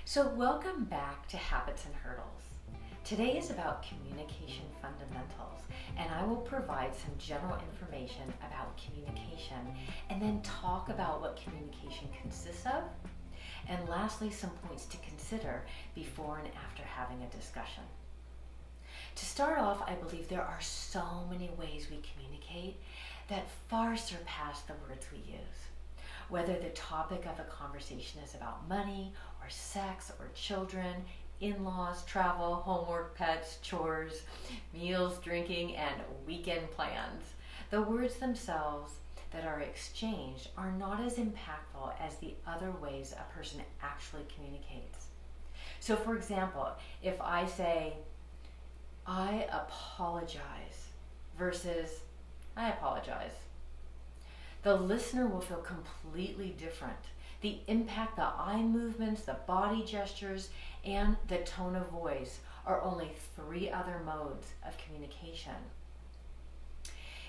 So welcome back to Habits and Hurdles. Today is about communication fundamentals, and I will provide some general information about communication and then talk about what communication consists of, and lastly, some points to consider before and after having a discussion. To start off, I believe there are so many ways we communicate that far surpass the words we use. Whether the topic of a conversation is about money or sex or children, in-laws, travel, homework, pets, chores, meals, drinking, and weekend plans, the words themselves that are exchanged are not as impactful as the other ways a person actually communicates. So for example, if I say, I apologize versus I apologize, the listener will feel completely different. The impact, the eye movements, the body gestures, and the tone of voice are only three other modes of communication.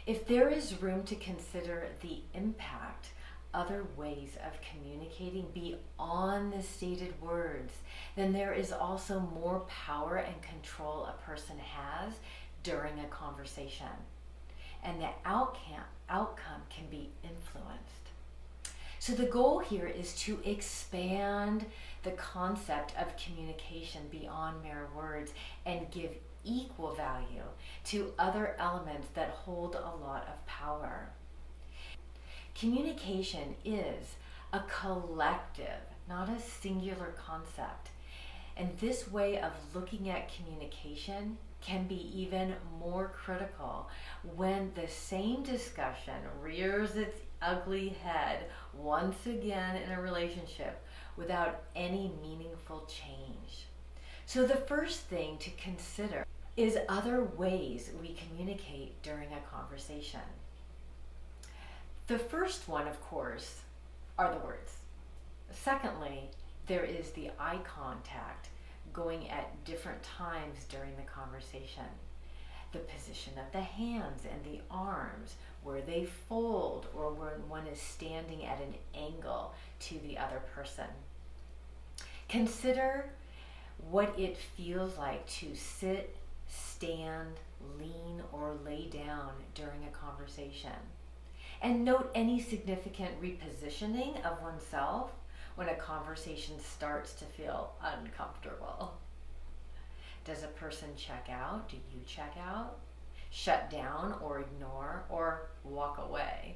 If there is room to consider the impact, other ways of communicating beyond the stated words, then there is also more power and control a person has during a conversation, and the outcome can be influenced. So the goal here is to expand the concept of communication beyond mere words and give equal value to other elements that hold a lot of power. Communication is a collective, not a singular concept. And this way of looking at communication can be even more critical when the same discussion rears its ugly head once again in a relationship without any meaningful change. So the first thing to consider is other ways we communicate during a conversation. The first one, of course, are the words. Secondly, there is the eye contact going at different times during the conversation. The position of the hands and the arms, where they fold or when one is standing at an angle to the other person. Consider what it feels like to sit, stand, lean, or lay down during a conversation. And note any significant repositioning of oneself when a conversation starts to feel uncomfortable. Does a person check out? Do you check out? Shut down or ignore or walk away?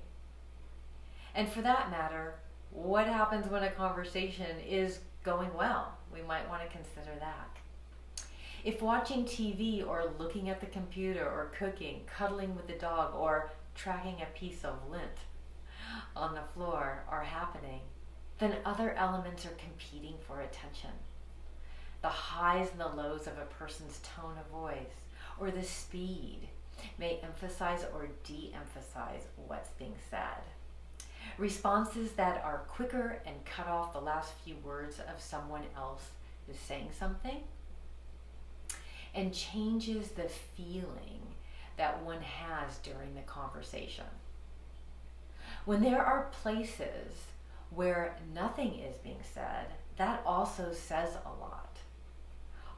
And for that matter, what happens when a conversation is going well? We might want to consider that. If watching TV or looking at the computer or cooking, cuddling with the dog, or tracking a piece of lint on the floor are happening, then other elements are competing for attention. The highs and the lows of a person's tone of voice or the speed may emphasize or de-emphasize what's being said. Responses that are quicker and cut off the last few words of someone else is saying something, and changes the feeling that one has during the conversation. When there are places where nothing is being said, that also says a lot.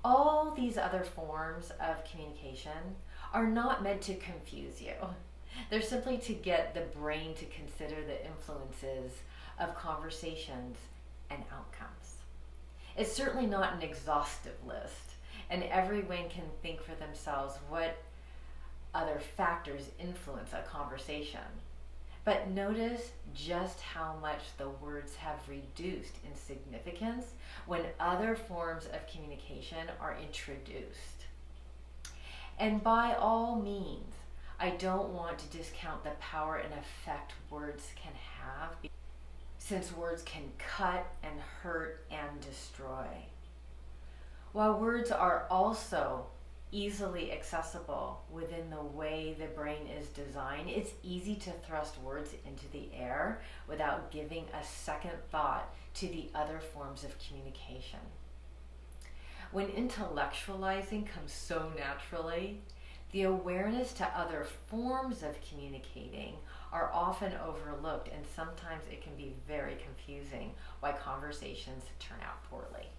All these other forms of communication are not meant to confuse you. They're simply to get the brain to consider the influences of conversations and outcomes. It's certainly not an exhaustive list, and everyone can think for themselves what other factors influence a conversation. But notice just how much the words have reduced in significance when other forms of communication are introduced. And by all means, I don't want to discount the power and effect words can have, since words can cut and hurt and destroy. While words are also easily accessible within the way the brain is designed, it's easy to thrust words into the air without giving a second thought to the other forms of communication. When intellectualizing comes so naturally, the awareness to other forms of communicating are often overlooked, and sometimes it can be very confusing why conversations turn out poorly.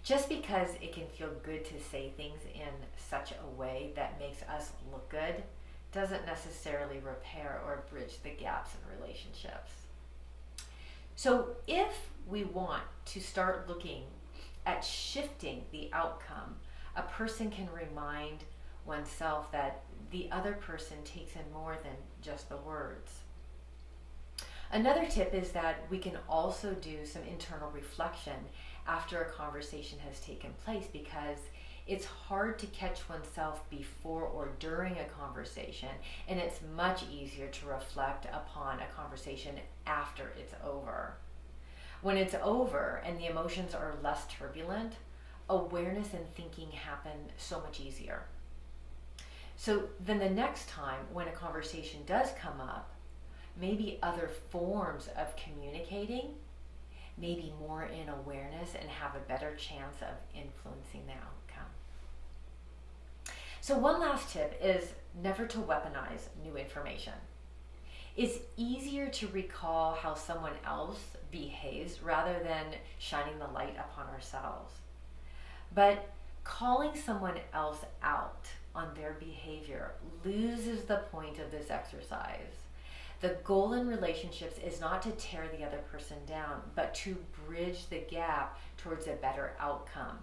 Just because it can feel good to say things in such a way that makes us look good doesn't necessarily repair or bridge the gaps in relationships. So if we want to start looking at shifting the outcome, a person can remind oneself that the other person takes in more than just the words. Another tip is that we can also do some internal reflection after a conversation has taken place, because it's hard to catch oneself before or during a conversation, and it's much easier to reflect upon a conversation after it's over. When it's over and the emotions are less turbulent, awareness and thinking happen so much easier. So then the next time when a conversation does come up, maybe other forms of communicating, maybe more in awareness and have a better chance of influencing the outcome. So one last tip is never to weaponize new information. It's easier to recall how someone else behaves rather than shining the light upon ourselves. But calling someone else out on their behavior loses the point of this exercise. The goal in relationships is not to tear the other person down, but to bridge the gap towards a better outcome.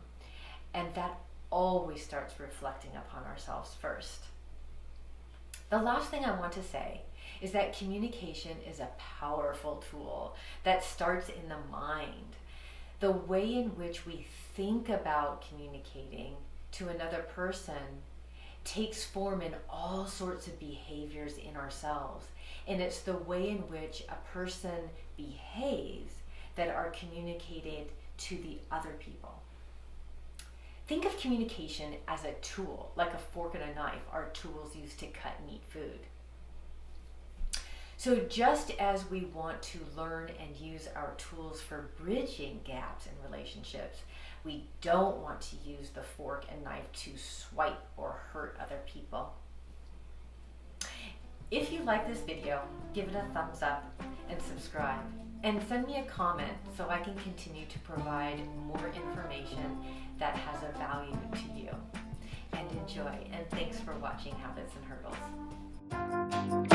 And that always starts reflecting upon ourselves first. The last thing I want to say is that communication is a powerful tool that starts in the mind. The way in which we think about communicating to another person takes form in all sorts of behaviors in ourselves. And it's the way in which a person behaves that are communicated to the other people. Think of communication as a tool, like a fork and a knife are tools used to cut meat food. So just as we want to learn and use our tools for bridging gaps in relationships, we don't want to use the fork and knife to swipe or hurt other people. If you like this video, give it a thumbs up and subscribe. And send me a comment so I can continue to provide more information that has a value to you. And enjoy. And thanks for watching Habits and Hurdles.